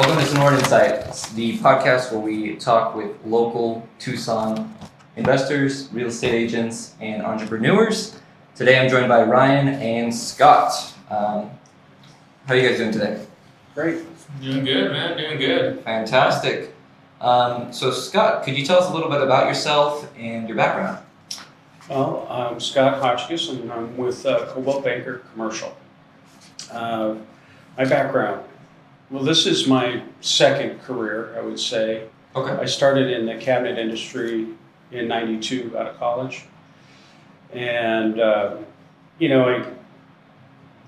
Welcome to Sonoran Insights, the podcast where we talk with local Tucson investors, real estate agents, and entrepreneurs. Today I'm joined by Ryan and Scott. How are you guys doing today? Great. Doing good, man. Doing good. Fantastic. So Scott, could you tell us a little bit about yourself and your background? Well, I'm Scott Hotchkiss, and I'm with Cobalt Banker Commercial. My background. Well, this is my second career, I would say. Okay. I started in the cabinet industry in '92 out of college. And,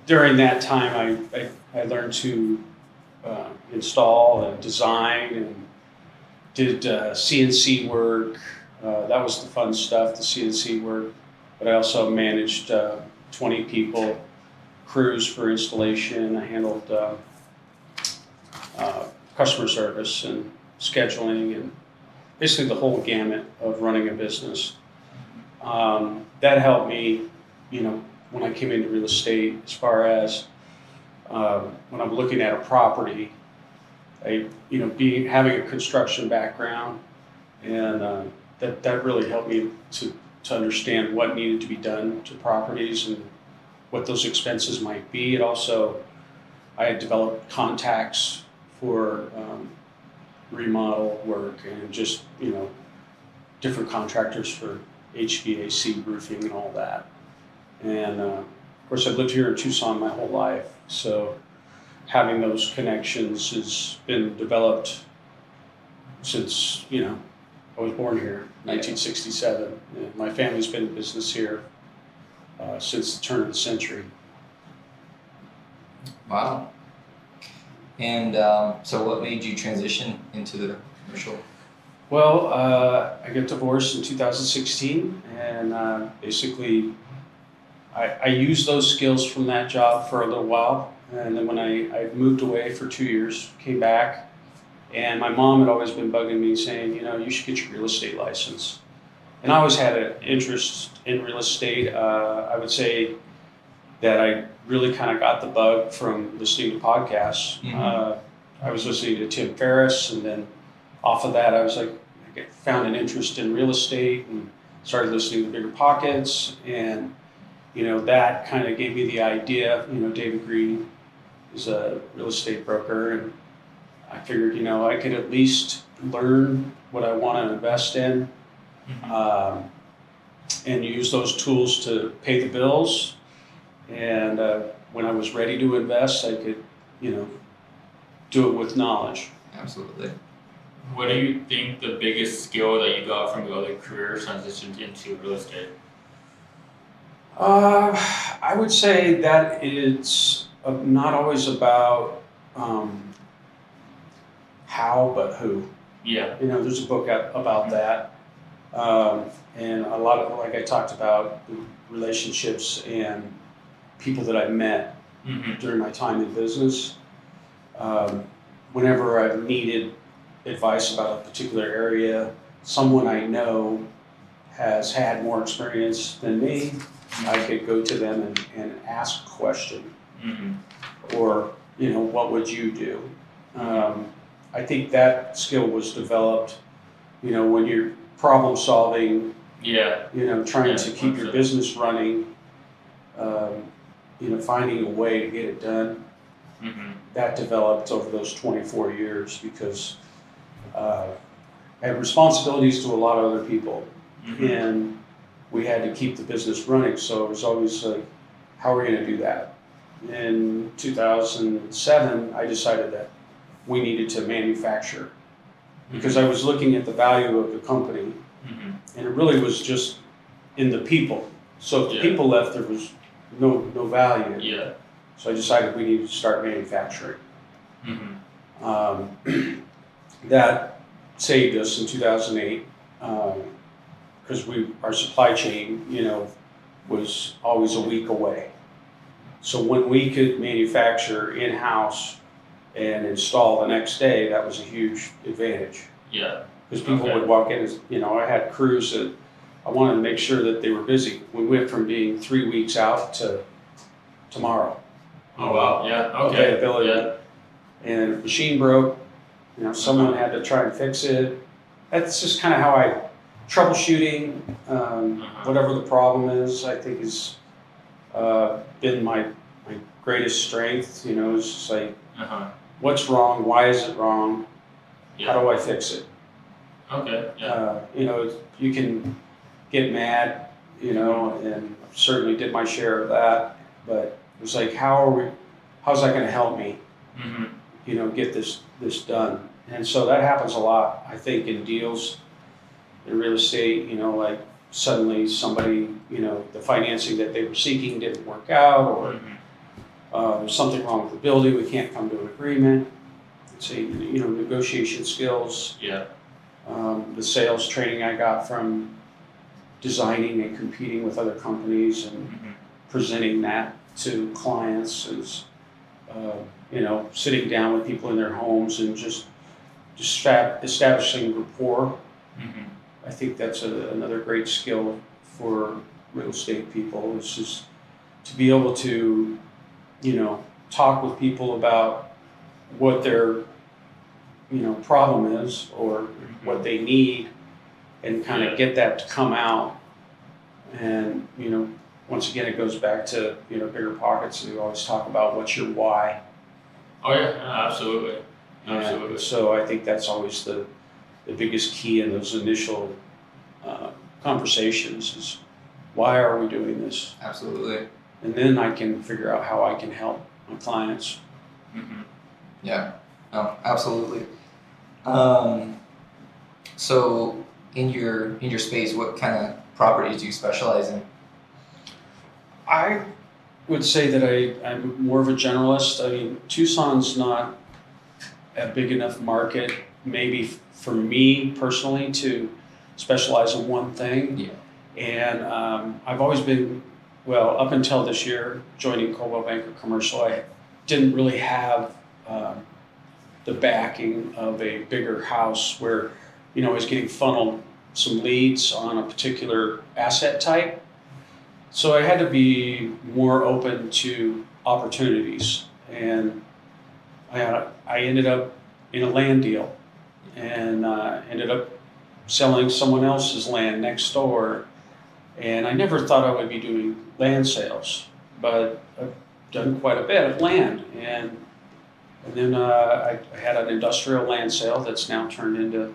during that time, I learned to install and design and did CNC work. That was the fun stuff, the CNC work. But I also managed 20 people, crews for installation. I handled customer service and scheduling and basically the whole gamut of running a business. That helped me, when I came into real estate, as far as when I'm looking at a property, having a construction background, and that really helped me to understand what needed to be done to properties and what those expenses might be. It also, I had developed contacts for remodel work and just, different contractors for HVAC, roofing, and all that. And of course, I've lived here in Tucson my whole life, so having those connections has been developed since, I was born here, 1967. And my family's been in business here since the turn of the century. Wow. And so what made you transition into the commercial? Well, I got divorced in 2016, and basically I used those skills from that job for a little while. And then when I moved away for 2 years, came back, and my mom had always been bugging me saying, you should get your real estate license. And I always had an interest in real estate. I would say that I really kind of got the bug from listening to podcasts. Mm-hmm. I was listening to Tim Ferriss, and then off of that, I found an interest in real estate and started listening to Bigger Pockets, and that kind of gave me the idea. David Green is a real estate broker, and I figured, I could at least learn what I want to invest in, and use those tools to pay the bills. And when I was ready to invest, I could, do it with knowledge. Absolutely. What do you think the biggest skill that you got from your other career transitioned into real estate? I would say that it's not always about how, but who. Yeah. There's a book out about that. And a lot of, like I talked about, the relationships and people that I met during my time in business. Whenever I've needed advice about a particular area, someone I know has had more experience than me, I could go to them and ask a question. Or, what would you do? I think that skill was developed, when you're problem solving, trying to keep your business running, finding a way to get it done. That developed over those 24 years because I had responsibilities to a lot of other people, and we had to keep the business running. So it was always like, how are we going to do that? In 2007, I decided that we needed to manufacture because I was looking at the value of the company, and it really was just in the people. So if the people left, there was no value. Yeah. So I decided we needed to start manufacturing. That saved us in 2008 because our supply chain, was always a week away. So when we could manufacture in-house and install the next day, that was a huge advantage. Yeah. Because people would walk in, I had crews that I wanted to make sure that they were busy. We went from being 3 weeks out to tomorrow. Oh wow, yeah, okay. Availability. Yeah. And if a machine broke, Someone had to try and fix it. That's just kind of how I troubleshooting, whatever the problem is, I think has been my greatest strength. It's just like, what's wrong? Why is it wrong? Yeah. How do I fix it? Okay. Yeah. You can get mad, and certainly did my share of that, but it was like, how's that going to help me, get this done? And so that happens a lot, I think, in deals in real estate, like suddenly somebody, the financing that they were seeking didn't work out, or there's something wrong with the building, we can't come to an agreement. So, negotiation skills. Yeah. The sales training I got from designing and competing with other companies and presenting that to clients is, sitting down with people in their homes and just establishing rapport. I think that's another great skill for real estate people, is just to be able to, talk with people about what their, problem is or what they need, and kind of get that to come out. And, once again, it goes back to, bigger pockets. We always talk about what's your why. Oh yeah, absolutely. Absolutely. And so I think that's always the biggest key in those initial conversations is, why are we doing this? Absolutely. And then I can figure out how I can help my clients. Yeah. No, absolutely. So in your space, what kind of properties do you specialize in? I would say that I'm more of a generalist. I mean, Tucson's not a big enough market, maybe for me personally, to specialize in one thing. Yeah. And I've always been, up until this year, joining Coldwell Banker Commercial, I didn't really have the backing of a bigger house where, I was getting funneled some leads on a particular asset type. So I had to be more open to opportunities. And I ended up in a land deal, and ended up selling someone else's land next door. And I never thought I would be doing land sales, but I've done quite a bit of land. And then I had an industrial land sale that's now turned into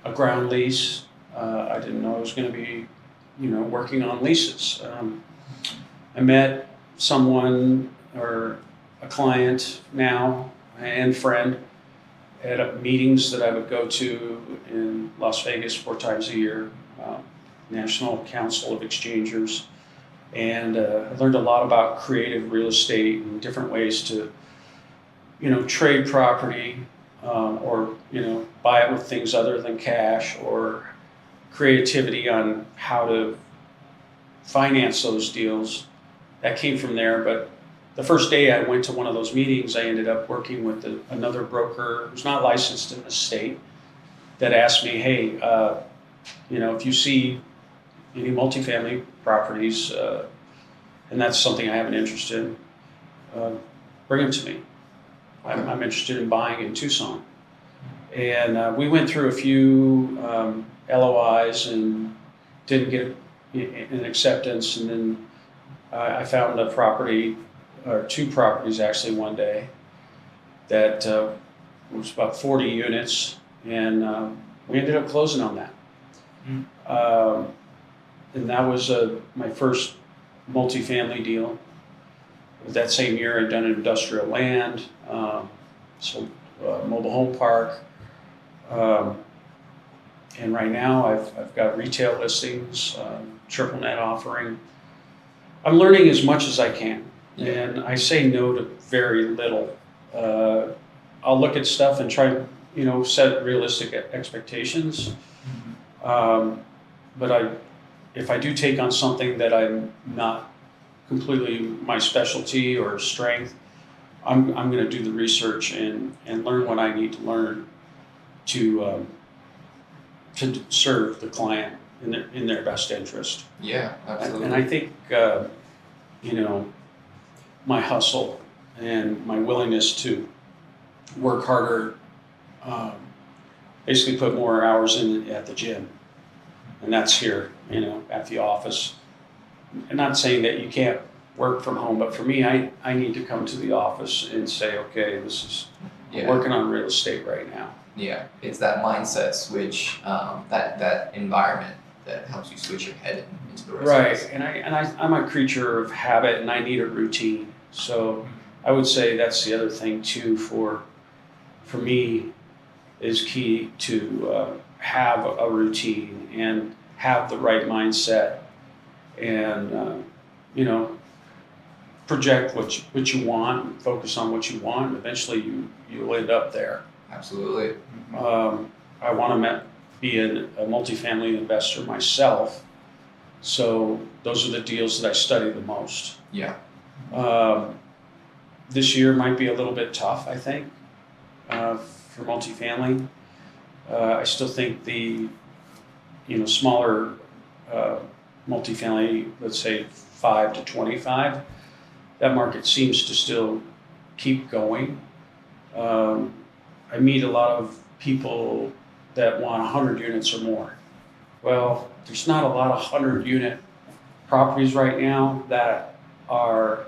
a ground lease. I didn't know I was going to be, working on leases. I met someone, or a client now and friend, at meetings that I would go to in Las Vegas 4 times a year, National Council of Exchangers. And I learned a lot about creative real estate and different ways to, trade property, or, buy it with things other than cash, or creativity on how to finance those deals. That came from there. But the first day I went to one of those meetings, I ended up working with another broker who's not licensed in the state, that asked me, hey, if you see any multifamily properties, and that's something I have an interest in, bring them to me. I'm interested in buying in Tucson. And we went through a few LOIs and didn't get an acceptance. And then I found a property, or 2 properties actually, one day that was about 40 units. And we ended up closing on that. And that was my first multifamily deal. That same year, I'd done industrial land, so mobile home park, and right now I've got retail listings, triple net offering. I'm learning as much as I can, and I say no to very little. I'll look at stuff and try to, set realistic expectations. But if I do take on something that I'm not completely my specialty or strength, I'm going to do the research and learn what I need to learn to serve the client in their best interest. Yeah, absolutely. And I think my hustle and my willingness to work harder basically put more hours in at the gym, and that's here, at the office. I'm not saying that you can't work from home, but for me, I need to come to the office and say, okay, I'm working on real estate right now. Yeah, it's that mindset switch, that environment that helps you switch your head into the rest Right, of it. and I'm a creature of habit, and I need a routine. So I would say that's the other thing too. For me, is key to have a routine and have the right mindset, and project what you want, and focus on what you want, and eventually you'll end up there. Absolutely. I want to be a multifamily investor myself, so those are the deals that I study the most. Yeah. This year might be a little bit tough, I think, for multifamily. I still think the smaller multifamily, let's say 5 to 25, that market seems to still keep going. I meet a lot of people that want 100 units or more. Well, there's not a lot of 100-unit properties right now that are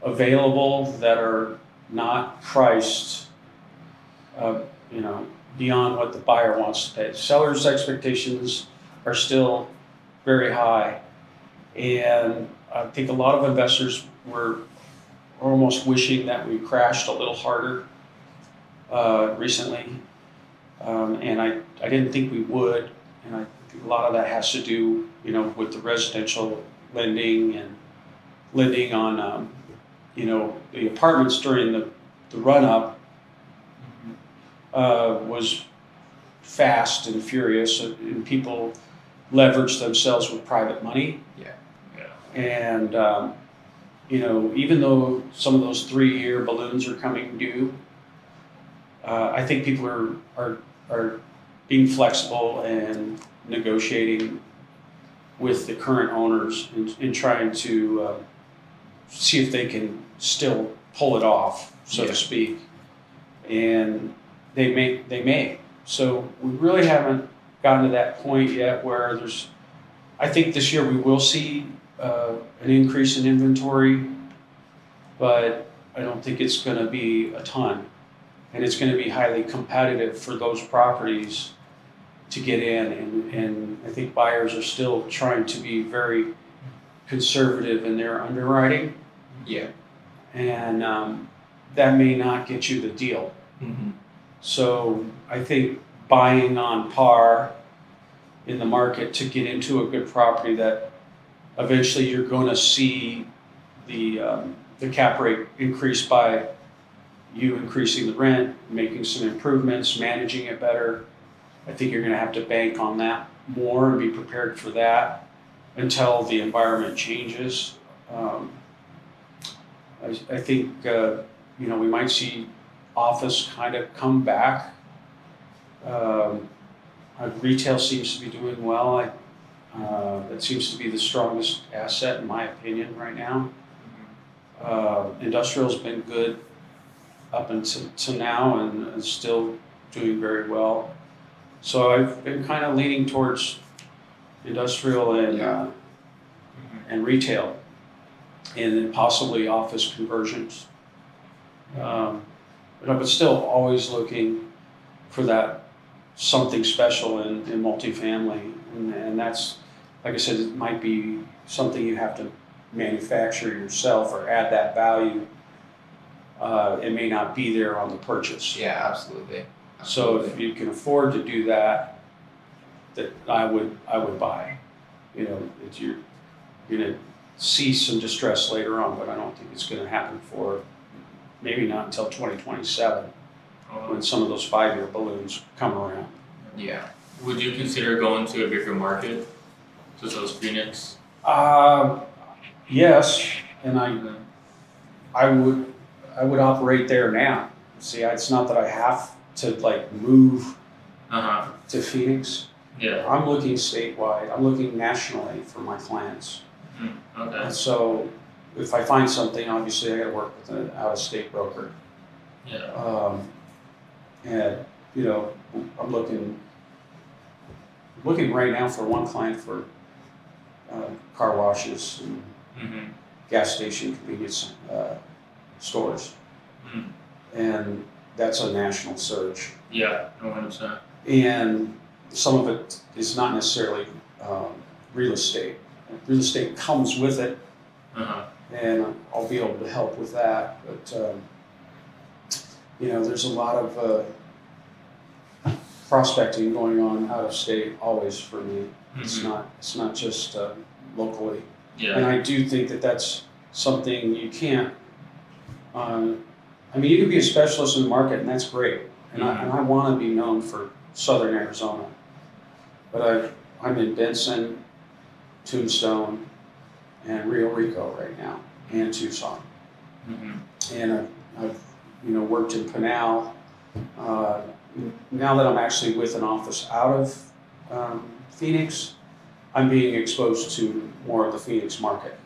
available, that are not priced, beyond what the buyer wants to pay. Sellers' expectations are still very high, and I think a lot of investors were almost wishing that we crashed a little harder recently, and I didn't think we would, and I think a lot of that has to do, with the residential lending and lending on, the apartments during the run-up was fast and furious, and people leveraged themselves with private money. Yeah. And, even though some of those 3-year balloons are coming due, I think people are being flexible and negotiating with the current owners and trying to see if they can still pull it off, so to speak. And they may. So we really haven't gotten to that point yet where I think this year we will see an increase in inventory, but I don't think it's going to be a ton. And it's going to be highly competitive for those properties to get in. And I think buyers are still trying to be very conservative in their underwriting. Yeah. And that may not get you the deal. Mm-hmm. So I think buying on par in the market to get into a good property that eventually you're going to see the cap rate increase by you increasing the rent, making some improvements, managing it better. I think you're going to have to bank on that more and be prepared for that until the environment changes. I think we might see office kind of come back. Retail seems to be doing well. That seems to be the strongest asset in my opinion right now. Industrial's been good up until now and is still doing very well. So I've been kind of leaning towards industrial and retail, and then possibly office conversions. But still always looking for that something special in multifamily, and that's, like I said, it might be something you have to manufacture yourself or add that value. It may not be there on the purchase. Yeah, absolutely. So if you can afford to do that I would buy. You're gonna see some distress later on, but I don't think it's gonna happen for maybe not until 2027 when some of those 5-year balloons come around. Yeah. Would you consider going to a bigger market, such as Phoenix? Yes, and I would operate there now. See, it's not that I have to move to Phoenix. Yeah. I'm looking statewide. I'm looking nationally for my clients. Okay. And so if I find something, obviously I got to work with an out-of-state broker. Yeah. And I'm looking right now for one client for car washes and Mm-hmm. gas station convenience stores, Mm. and that's a national search. Yeah, 100%. And some of it is not necessarily real estate. Real estate comes with it, Uh-huh. and I'll be able to help with that. But there's a lot of prospecting going on out of state always for me. It's not just locally. Yeah. And I do think that that's something you can't. You can be a specialist in the market, and that's great. And I want to be known for Southern Arizona, but I'm in Benson, Tombstone, and Rio Rico right now, and Tucson. Mm-hmm. And I've worked in Pinal. Now that I'm actually with an office out of Phoenix, I'm being exposed to more of the Phoenix market.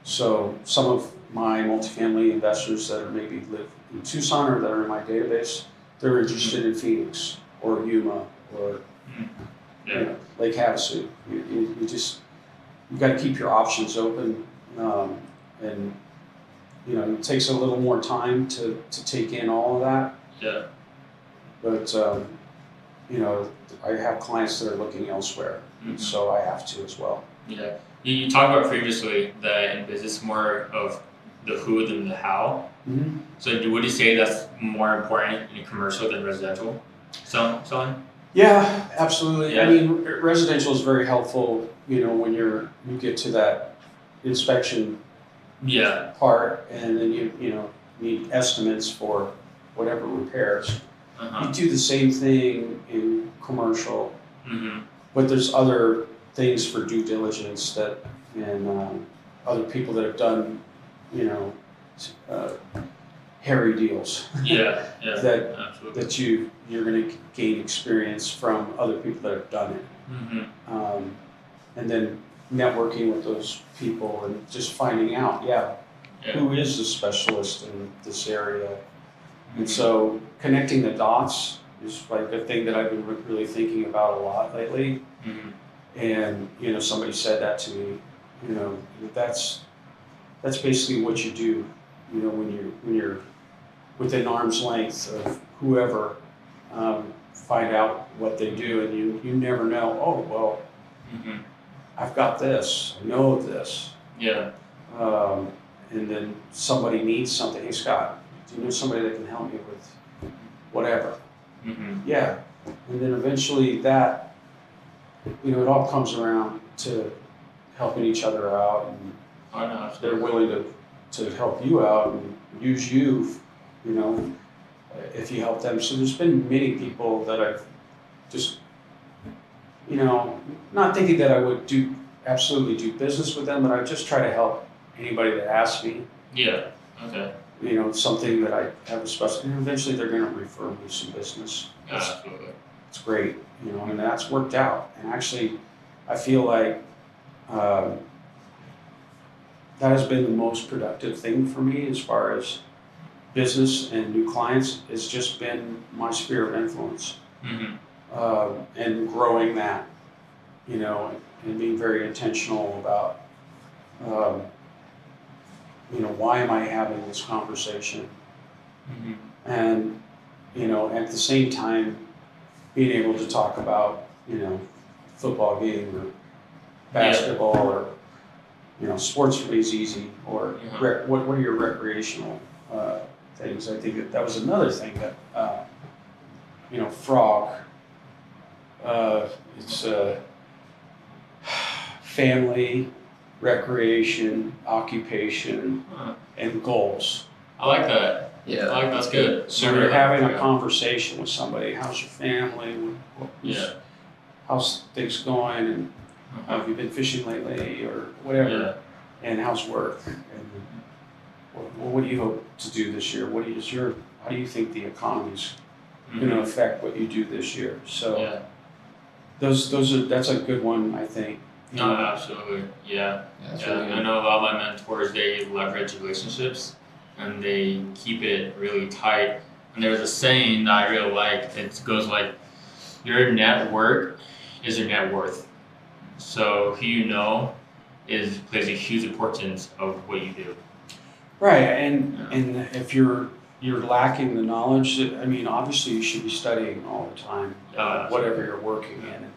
So some of my multifamily investors that are maybe live in Tucson or that are in my database, they're interested in Phoenix or Yuma or Lake Havasu. You've got to keep your options open, and it takes a little more time to take in all of that. Yeah. But I have clients that are looking elsewhere, so I have to as well. Yeah. You talked about previously that in business more of the who than the how. Mm-hmm. So would you say that's more important in commercial than residential selling? Yeah, absolutely. Yeah. I mean, residential is very helpful, when you get to that inspection part, and then you need estimates for whatever repairs. Uh-huh. You do the same thing in commercial, Mm-hmm. but there's other things for due diligence and other people that have done, hairy deals. Yeah. that Absolutely. that you're going to gain experience from other people that have done it, Mm-hmm. and then networking with those people and just finding out, who is the specialist in this area. And so connecting the dots is like a thing that I've been really thinking about a lot lately. Mm-hmm. And somebody said that to me. That's basically what you do. When you're within arm's length of whoever, find out what they do, and you never know. Oh well, Mm-hmm. I've got this. I know this. Yeah. And then somebody needs something. Hey Scott, do you know somebody that can help me with whatever? Mm-hmm. Yeah. And then eventually that, it all comes around to helping each other out, and I know. they're willing to help you out and use you, if you help them. So there's been many people that I've just, not thinking that I would absolutely do business with them, but I just try to help anybody that asks me. Yeah. Okay. Something that I have a special, and eventually they're going to refer me some business. Absolutely. It's great, and that's worked out. And actually, I feel like that has been the most productive thing for me as far as business and new clients. It's just been my sphere of influence, Mm-hmm. and growing that, and being very intentional about, why am I having this conversation? Mm-hmm. And, at the same time, being able to talk about, football game or basketball or, sports for me is easy, or what are your recreational things? I think that was another thing that, Frog, it's family, recreation, occupation, and goals. I like that. Yeah. I like that's good. So you're having a conversation with somebody. How's your family? How's things going? And have you been fishing lately, or whatever? Yeah. And how's work? And what do you hope to do this year? How do you think the economy's going to affect what you do this year? So that's a good one, I think. No, absolutely. Yeah. I know a lot of my mentors, they leverage relationships and they keep it really tight And there's a saying that I really like. It goes like, your net worth is your net worth. So who you know plays a huge importance of what you do. Right, and if you're lacking the knowledge, I mean, obviously you should be studying all the time, whatever you're working in.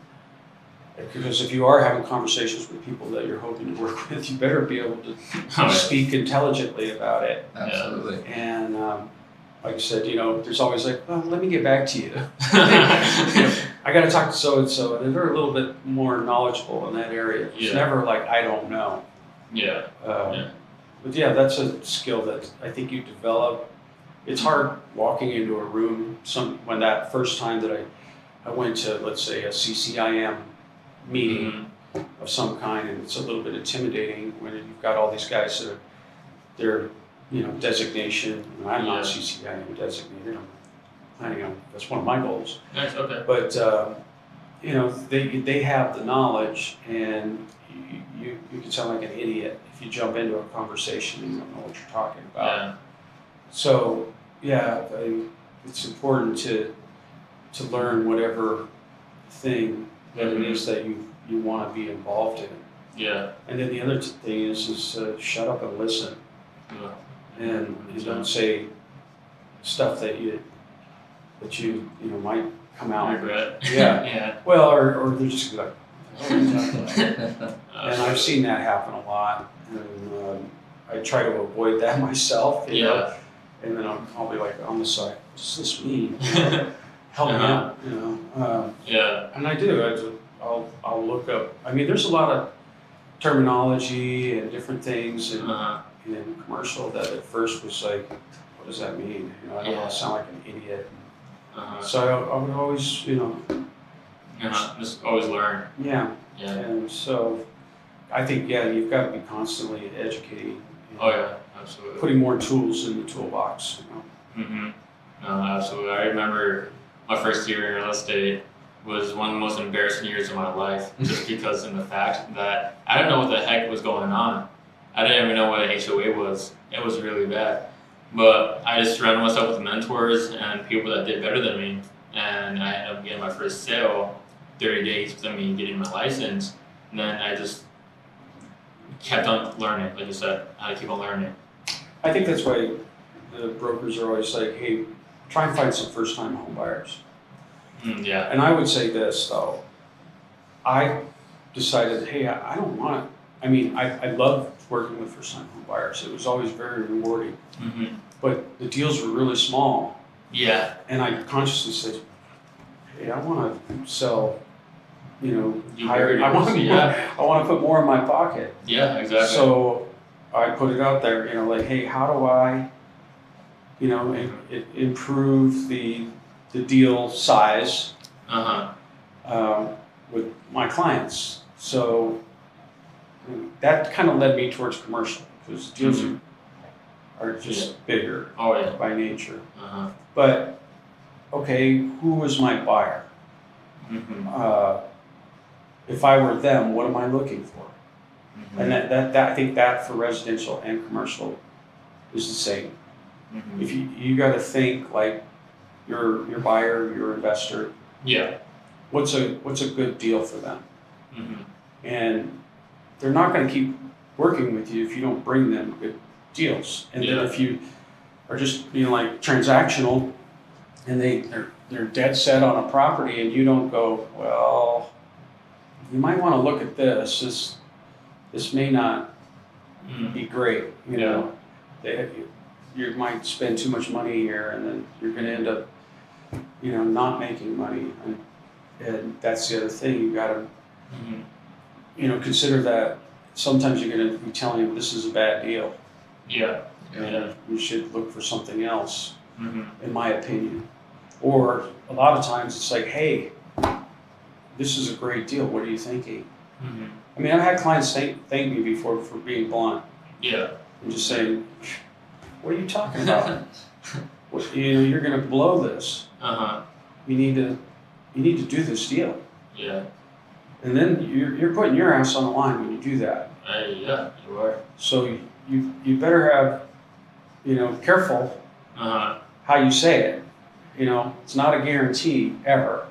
Because if you are having conversations with people that you're hoping to work with, you better be able to speak intelligently about it. Absolutely. And like I said, there's always like, well, let me get back to you. I got to talk to so-and-so, and they're a little bit more knowledgeable in that area. It's never like, I don't know. Yeah. But yeah, that's a skill that I think you develop. It's hard walking into a room. When that first time that I went to, let's say, a CCIM meeting of some kind, and it's a little bit intimidating when you've got all these guys that they're designation. I'm not CCIM designated. That's one of my goals. Nice. Okay. But they have the knowledge, and you can sound like an idiot if you jump into a conversation and you don't know what you're talking about. Yeah. So it's important to learn whatever thing that it is that you want to be involved in. Yeah. And then the other thing is shut up and listen. Yeah. And you don't say stuff that you might come out regret. Yeah. Yeah. Well, or they're just like, and I've seen that happen a lot, and I try to avoid that myself. You know? And then I'll be like on the side, what does this mean? Help me out. And I do. I'll look up. I mean, there's a lot of terminology and different things in commercial that at first was like, what does that mean? I don't want to sound like an idiot. So I would always, just always learn. Yeah. Yeah. And so I think, you've got to be constantly educating. Oh yeah, absolutely. Putting more tools in the toolbox. No, absolutely. I remember my first year in real estate was one of the most embarrassing years of my life, just because of the fact that I didn't know what the heck was going on. I didn't even know what an HOA was. It was really bad. But I just surrounded myself with mentors and people that did better than me. And I ended up getting my first sale 30 days without me getting my license. And then I just kept on learning, like you said. I keep on learning. I think that's why the brokers are always like, hey, try and find some first-time home buyers. Yeah. And I would say this, though. I decided, hey, I don't want to. I mean, I love working with first-time home buyers. It was always very rewarding. But the deals were really small. Yeah. And I consciously said, hey, I want to sell, higher. I want to put more in my pocket. Yeah, exactly. So I put it out there, like, hey, how do I, improve the deal size with my clients? So that kind of led me towards commercial, because deals are just bigger by nature. But okay, who was my buyer? If I were them, what am I looking for? And that I think that for residential and commercial is the same. If you got to think like your buyer, your investor. Yeah. What's a good deal for them? And they're not going to keep working with you if you don't bring them good deals. And then if you are just like transactional, and they're dead set on a property, and you don't go, well, you might want to look at this. This may not be great. You might spend too much money here, and then you're going to end up, not making money. And that's the other thing. You got to, consider that sometimes you're going to be telling them this is a bad deal. Yeah. And you should look for something else, in my opinion. Or a lot of times it's like, hey, this is a great deal. What are you thinking? I mean, I've had clients thank me before for being blunt. Yeah. And just saying, what are you talking about? You're going to blow this. You need to do this deal. Yeah. And then you're putting your ass on the line when you do that. Yeah, you are. So you better have, careful how you say it. it's not a guarantee ever,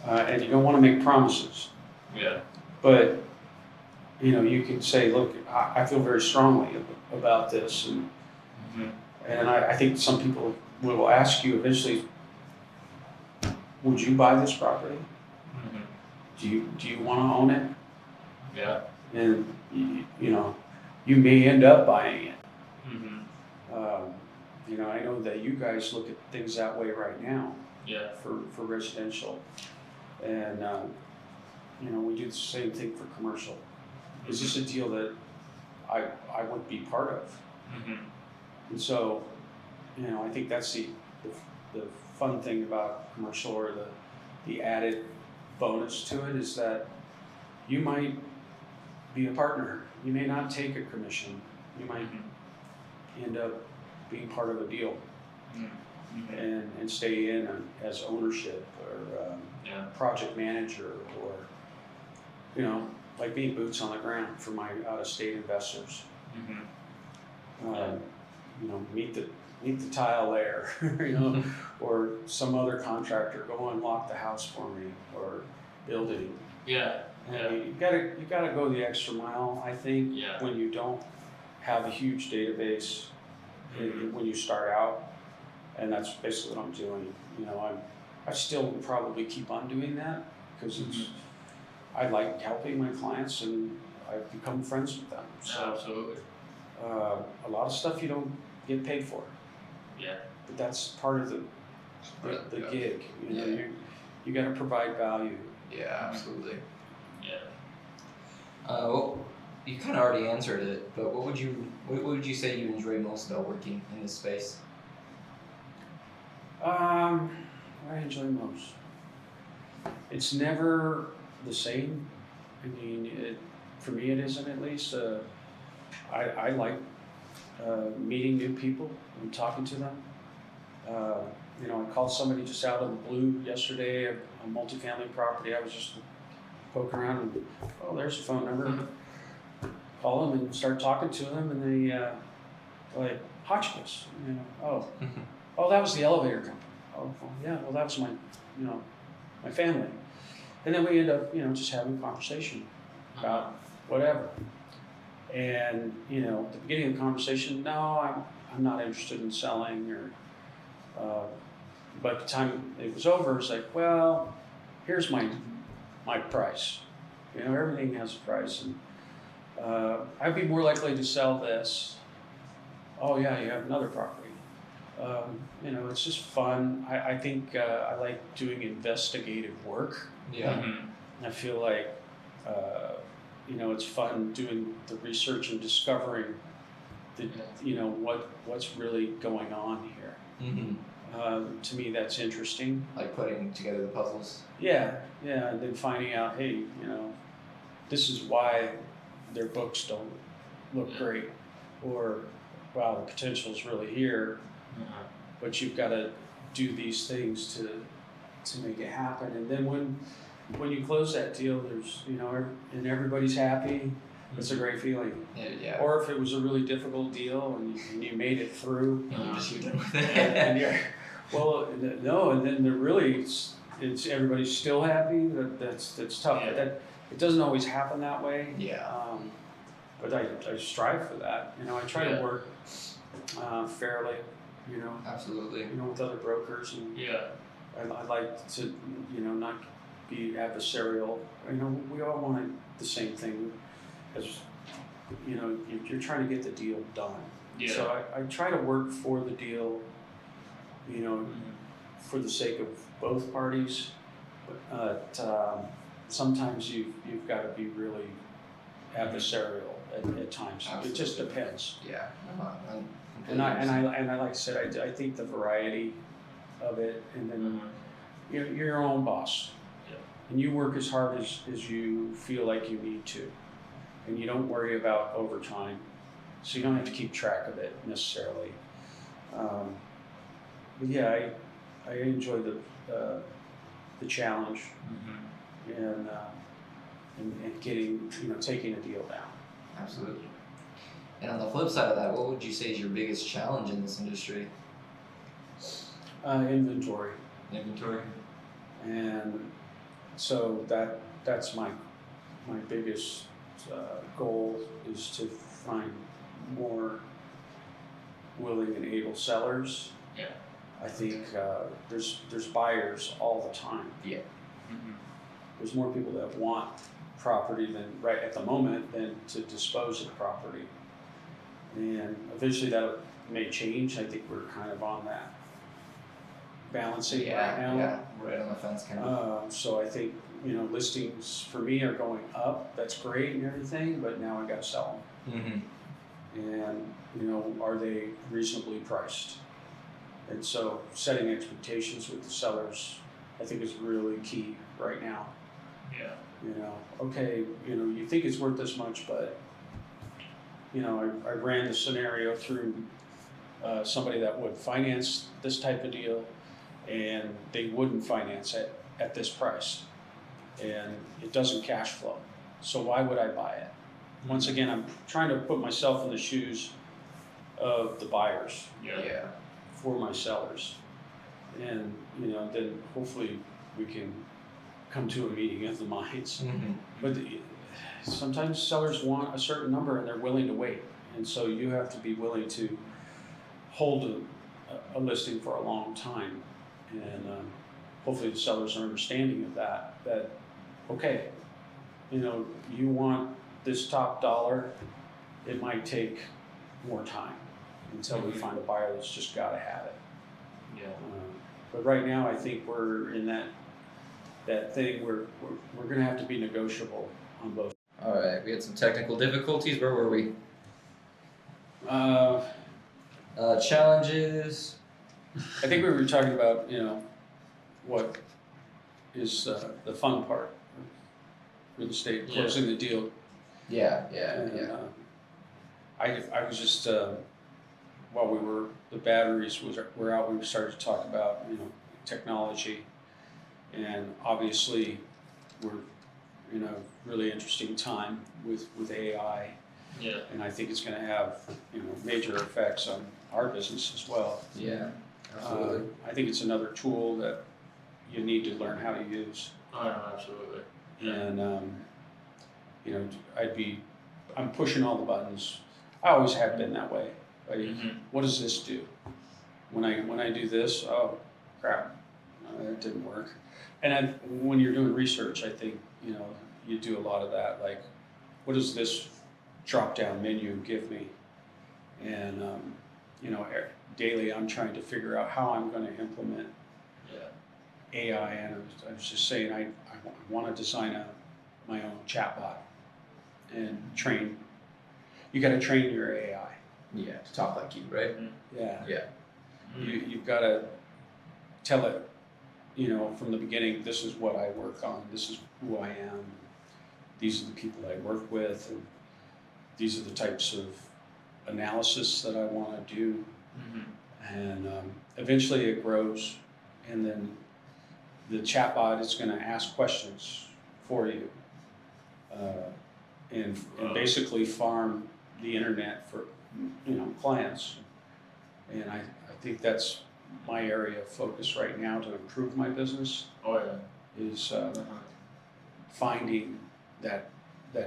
and you don't want to make promises. Yeah. But you can say, look, I feel very strongly about this, and I think some people will ask you eventually, would you buy this property? Do you want to own it? Yeah. And you may end up buying it. I know that you guys look at things that way right now. Yeah. For residential, and we do the same thing for commercial. Is this a deal that I would be part of? And so, I think that's the fun thing about commercial, or the added bonus to it, is that you might be a partner. You may not take a commission. You might end up being part of a deal and stay in as ownership, or project manager, or like being boots on the ground for my out-of-state investors. Meet the tile layer, or some other contractor go unlock the house for me, or building. Yeah. You gotta go the extra mile, I think, Yeah. when you don't have a huge database when you start out, and that's basically what I'm doing. I still will probably keep on doing that, because I like helping my clients, and I've become friends with them. So Absolutely. a lot of stuff you don't get paid for. Yeah. But that's part of the gig. You got to provide value. Yeah, absolutely. Yeah. Well, you kind of already answered it, but what would you say you enjoy most about working in this space? What I enjoy most. It's never the same. I mean, for me, it isn't, at least. I like meeting new people and talking to them. I called somebody just out of the blue yesterday, a multifamily property. I was just poking around, and there's a phone number. Call them and start talking to them, and they like, Hotchkiss. That was the elevator company. Oh, well, yeah. Well, that was my family. And then we end up, just having a conversation about whatever. And at the beginning of the conversation, no, I'm not interested in selling, or. But by the time it was over, it's like, well, here's my price. Everything has a price, and I'd be more likely to sell this. Oh yeah, you have another property. It's just fun. I think I like doing investigative work. Yeah. I feel like it's fun doing the research and discovering what's really going on here. To me, that's interesting. Like putting together the puzzles. Yeah, and then finding out, hey, this is why their books don't look great, or wow, the potential is really here, but you've got to do these things to make it happen. And then when you close that deal, there's and everybody's happy. It's a great feeling. Yeah. Or if it was a really difficult deal and you made it through, And you're done with it. and you're, no, and then it's everybody's still happy. That's tough. Yeah. But it doesn't always happen that way. Yeah. But I strive for that. I try to work fairly. Absolutely. With other brokers, and I like to not be adversarial. We all want the same thing, as you're trying to get the deal done. Yeah. So I try to work for the deal, for the sake of both parties. But sometimes you've got to be really adversarial at times. Absolutely. It just depends. Yeah. And I like I said, I think the variety of it, and then you're your own boss, and you work as hard as you feel like you need to, and you don't worry about overtime, so you don't have to keep track of it necessarily. But yeah, I enjoy the challenge, and getting taking a deal down. Absolutely. And on the flip side of that, what would you say is your biggest challenge in this industry? Inventory. Inventory. And so that's my biggest goal is to find more willing and able sellers. Yeah. I think there's buyers all the time. Yeah. Mm-hmm. There's more people that want property than right at the moment than to dispose of property. And eventually that may change. I think we're kind of on that balancing right now. Yeah, right on the fence kind of. So I think, listings for me are going up. That's great and everything, but now I got to sell them. Mm-hmm. And, are they reasonably priced? And so setting expectations with the sellers, I think is really key right now. Yeah. Okay, you think it's worth this much, but, I ran the scenario through somebody that would finance this type of deal, and they wouldn't finance it at this price. And it doesn't cash flow. So why would I buy it? Once again, I'm trying to put myself in the shoes of the buyers Yeah. for my sellers. And, then hopefully we can come to a meeting of the minds. Mm-hmm. But sometimes sellers want a certain number and they're willing to wait. And so you have to be willing to hold a listing for a long time. And hopefully the sellers are understanding of that, okay, you want this top dollar, it might take more time until we find a buyer that's just got to have it. Yeah. But right now, I think we're in that thing where we're going to have to be negotiable on both. All right, we had some technical difficulties. Where were we? Challenges. I think we were talking about, what is the fun part, real estate, closing the deal. Yeah. And, I was just while the batteries were out, we started to talk about technology, and obviously we're in a really interesting time with AI. Yeah. And I think it's going to have major effects on our business as well. Yeah. Absolutely. I think it's another tool that you need to learn how to use. Oh, no, absolutely. Yeah. And I'm pushing all the buttons. I always have been that way. Like, what does this do? When I do this, oh crap, that didn't work. And when you're doing research, I think you do a lot of that. Like, what does this drop-down menu give me? And daily I'm trying to figure out how I'm going to implement AI. And I was just saying I want to design my own chatbot and train. You got to train your AI. Yeah, to talk like you, right? Yeah. Yeah. You've got to tell it, from the beginning, this is what I work on, this is who I am, these are the people I work with, and these are the types of analysis that I want to do. And eventually it grows, and then the chatbot is going to ask questions for you and basically farm the internet for clients. And I think that's my area of focus right now to improve my business. Oh, yeah. Is finding that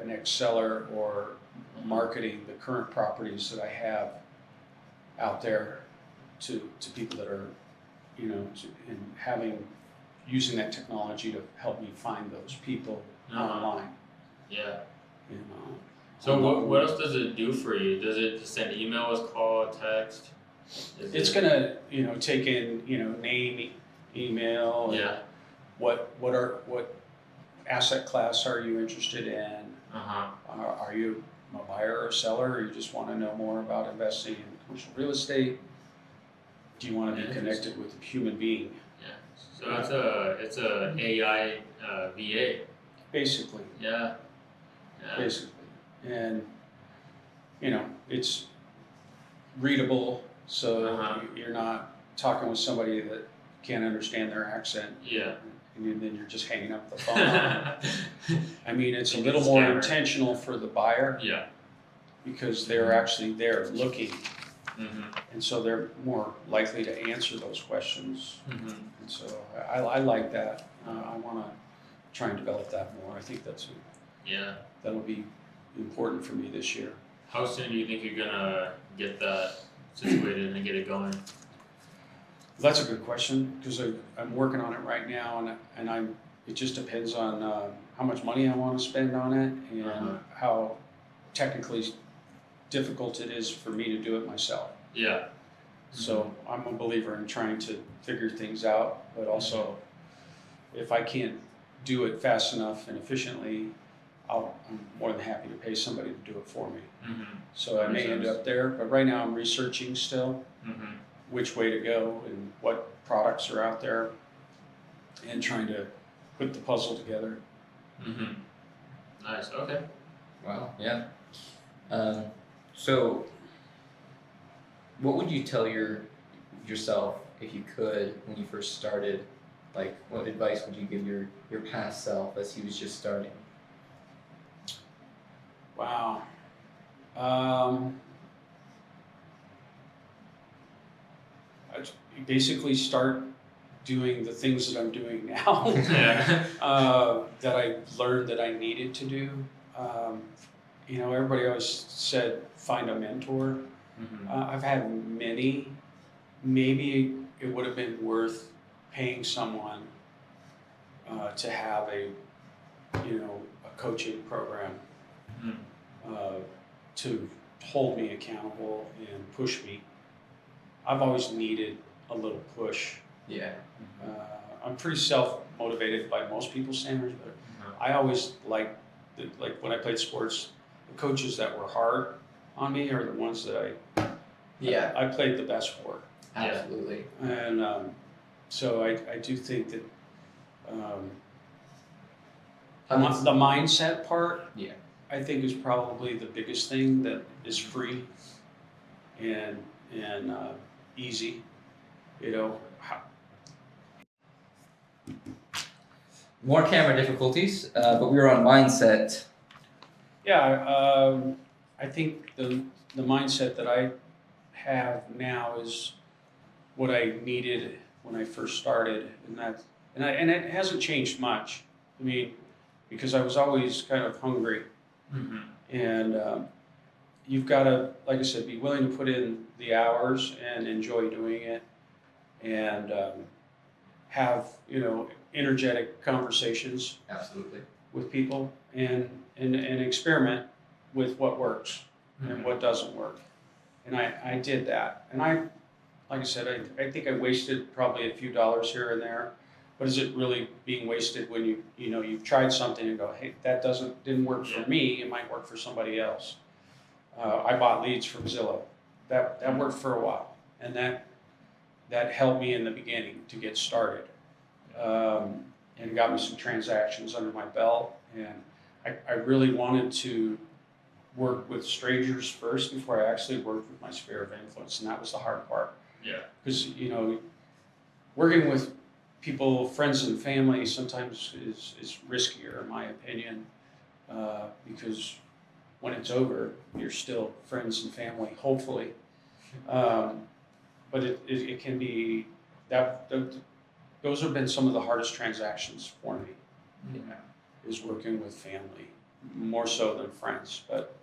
next seller or marketing the current properties that I have out there to people that are, and using that technology to help me find those people online. Yeah. So what else does it do for you? Does it just send emails, call, text? It's gonna take in name, email. Yeah. What asset class are you interested in? Are you a buyer or a seller, or you just want to know more about investing in commercial real estate? Do you want to be connected with a human being? Yeah. So it's a AI VA. Basically. Yeah. Basically, and it's readable, so you're not talking with somebody that can't understand their accent. Yeah. And then you're just hanging up the phone. I mean, it's a little more intentional for the buyer. Yeah. Because they're actually there looking and so they're more likely to answer those questions. Mm-hmm. And so I like that. I want to try and develop that more. I think that'll be important for me this year. How soon do you think you're gonna get that situated and get it going? That's a good question because I'm working on it right now, and it just depends on how much money I want to spend on it and how technically difficult it is for me to do it myself. Yeah. So I'm a believer in trying to figure things out, but also if I can't do it fast enough and efficiently, I'm more than happy to pay somebody to do it for me. So I may end up there, but right now I'm researching still which way to go and what products are out there and trying to put the puzzle together. Nice. Okay. Wow. Yeah. So, what would you tell yourself if you could when you first started? Like, what advice would you give your past self as he was just starting? Wow. Basically start doing the things that I'm doing now that I learned that I needed to do. Everybody always said find a mentor. I've had many. Maybe it would have been worth paying someone to have a coaching program to hold me accountable and push me. I've always needed a little push. Yeah. I'm pretty self-motivated by most people's standards, but I always like when I played sports, the coaches that were hard on me are the ones that I played the best for. Absolutely. And so I do think that the mindset part, I think, is probably the biggest thing that is free and easy. More camera difficulties, but we were on mindset. Yeah, I think the mindset that I have now is what I needed when I first started, and it hasn't changed much. I mean, because I was always kind of hungry, and you've got to, like I said, be willing to put in the hours and enjoy doing it, and have energetic conversations. Absolutely. With people and experiment with what works and what doesn't work. And I did that. And like I said, I think I wasted probably a few dollars here and there. But is it really being wasted when you've tried something and go, hey, that didn't work for me, it might work for somebody else. I bought leads from Zillow. That worked for a while. And that helped me in the beginning to get started. And got me some transactions under my belt. And I really wanted to work with strangers first before I actually worked with my sphere of influence, and that was the hard part. Yeah. Because working with people, friends and family, sometimes is riskier, in my opinion, because when it's over, you're still friends and family, hopefully. But it can be that. Those have been some of the hardest transactions for me, is working with family, more so than friends. But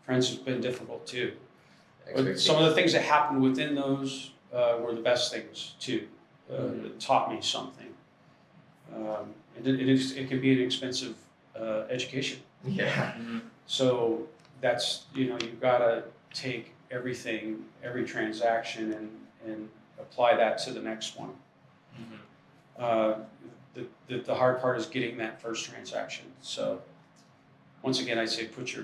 friends has been difficult too. But some of the things that happened within those were the best things too. That taught me something. And it can be an expensive education. Yeah. So that's, you've got to take everything, every transaction, and apply that to the next one. The hard part is getting that first transaction. So once again, I say put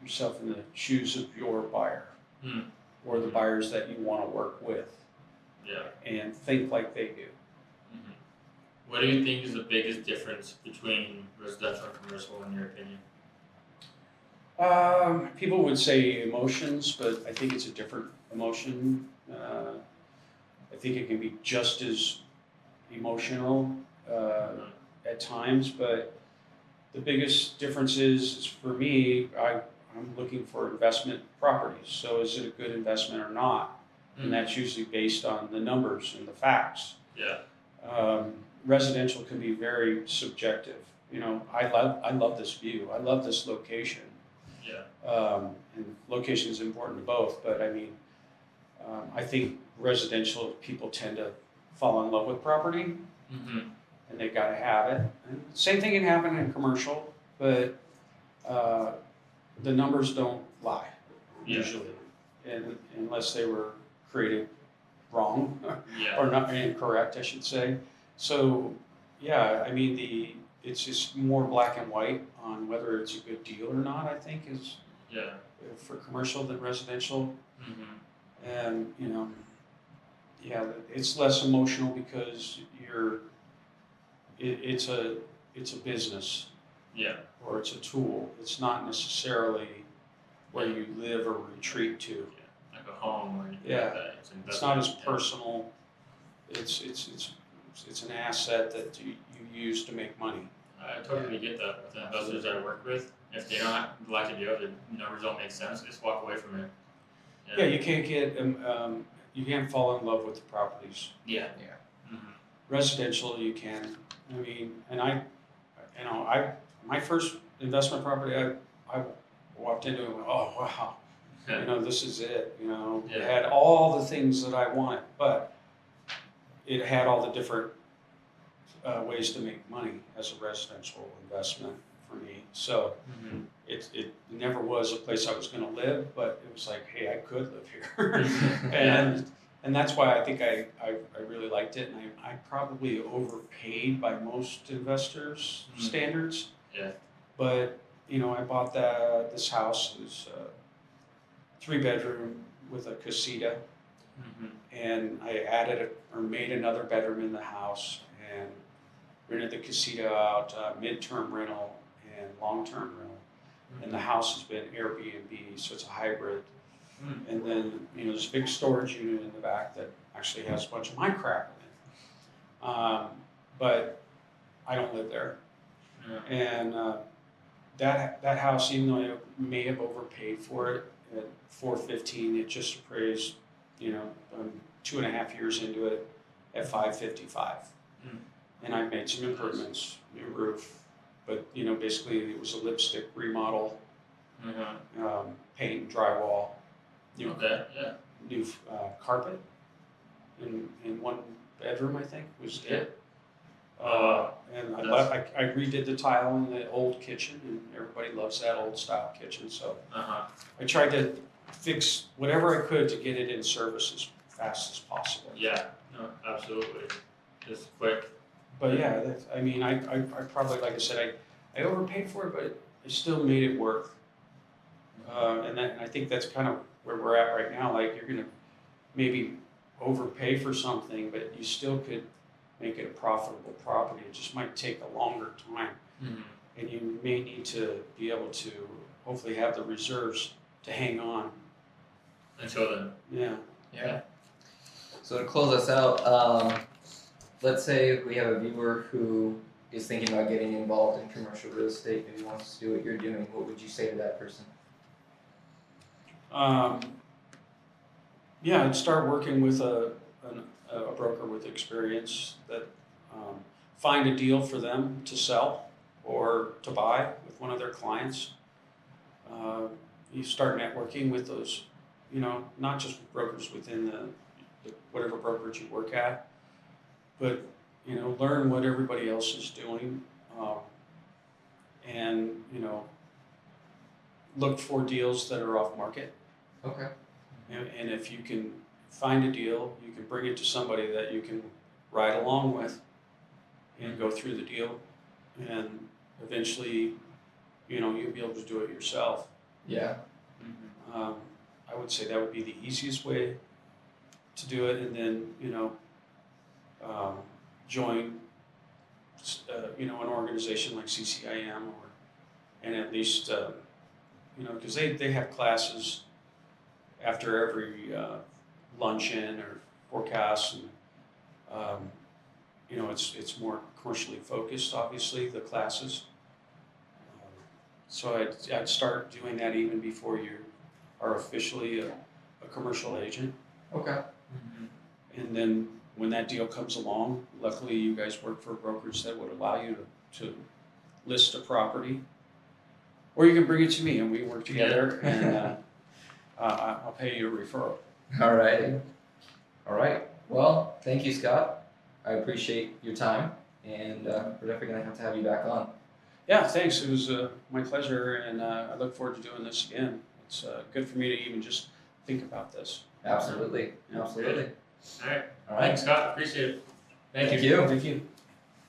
yourself in the shoes of your buyer or the buyers that you want to work with. Yeah. And think like they do. What do you think is the biggest difference between residential and commercial, in your opinion? People would say emotions, but I think it's a different emotion. I think it can be just as emotional at times, but the biggest difference is for me, I'm looking for investment properties. So is it a good investment or not? And that's usually based on the numbers and the facts. Yeah. Residential can be very subjective. You know, I love this view. I love this location. Yeah. And location is important to both, but I mean, I think residential people tend to fall in love with property, Mm-hmm. and they gotta have it. And same thing can happen in commercial, but the numbers don't lie Yeah. usually, and unless they were created wrong Yeah. or not incorrect, I should say. So yeah, I mean it's just more black and white on whether it's a good deal or not. I think is Yeah. for commercial than residential. Mm-hmm. And you know, yeah, it's less emotional because it's a business Yeah. or it's a tool. It's not necessarily where you live or retreat to. Yeah. Like a home or anything Yeah. like that. It's not as investment. personal. It's an asset that you use to make money. I totally get that with the investors I work with. If they don't like a deal, the numbers don't make sense, just walk away from it. Yeah, you can't get you can't fall in love with the properties. Yeah. Yeah. Mm-hmm. Residential, you can. I mean, and my first investment property, I walked into it and went, oh wow, you know, this is it. You know, it Yeah. had all the things that I wanted, but it had all the different ways to make money as a residential investment for me. So Mm-hmm. it never was a place I was going to live, but it was like, hey, I could live here, Yeah. and that's why I think I really liked it, and I probably overpaid by most investors' Mhm. standards. Yeah. But you know, I bought this house. It was a 3-bedroom with a casita, Mm-hmm. and I added or made another bedroom in the house and rented the casita out, midterm rental and long-term rental. And the house has been Airbnb, so it's a hybrid. Mm. And then, you know, there's a big storage unit in the back that actually has a bunch of my crap in it. But I don't live there. Yeah. And that house, even though I may have overpaid for it at $415, it just appraised, you know, 2.5 years into it at $555. Mm. And I made some improvements, new roof, but you know, basically it was a lipstick remodel, Mm-hmm. paint, drywall, new Okay. Yeah. new carpet in one bedroom, I think was it. And I redid the tile in the old kitchen, and everybody loves that old style kitchen. So Uh-huh. I tried to fix whatever I could to get it in service as fast as possible. Yeah. No, absolutely. Just quick. But yeah, I mean, I probably, like I said, I overpaid for it, but I still made it work. And I think that's kind of where we're at right now. Like, you're gonna maybe overpay for something, but you still could make it a profitable property. It just might take a longer time, Mm-hmm. and you may need to be able to hopefully have the reserves to hang on. Until then. Yeah. Yeah. So to close us out, let's say we have a viewer who is thinking about getting involved in commercial real estate, maybe wants to do what you're doing. What would you say to that person? Yeah, I'd start working with a broker with experience that find a deal for them to sell or to buy with one of their clients. You start networking with those, you know, not just with brokers within the whatever brokerage you work at, but you know, learn what everybody else is doing, and you know, look for deals that are off market. Okay. And if you can find a deal, you can bring it to somebody that you can ride along with and go through the deal, and eventually, you know, you'll be able to do it yourself. Yeah. Mm-hmm. I would say that would be the easiest way to do it, and then, you know, join, you know, an organization like CCIM, and at least, you know, because they have classes after every luncheon or forecast, and you know, it's more commercially focused, obviously, the classes. So I'd start doing that even before you are officially a commercial agent. Okay. And then when that deal comes along, luckily you guys work for a brokerage that would allow you to list a property. Or you can bring it to me and we work together and I'll pay you a referral. All righty. All right. Well, thank you, Scott. I appreciate your time, and we're definitely going to have you back on. Yeah, thanks. It was my pleasure, and I look forward to doing this again. It's good for me to even just think about this. Absolutely. Absolutely. All right. All right. Thanks, Scott. Appreciate it. Thank you. Thank you. Thank you.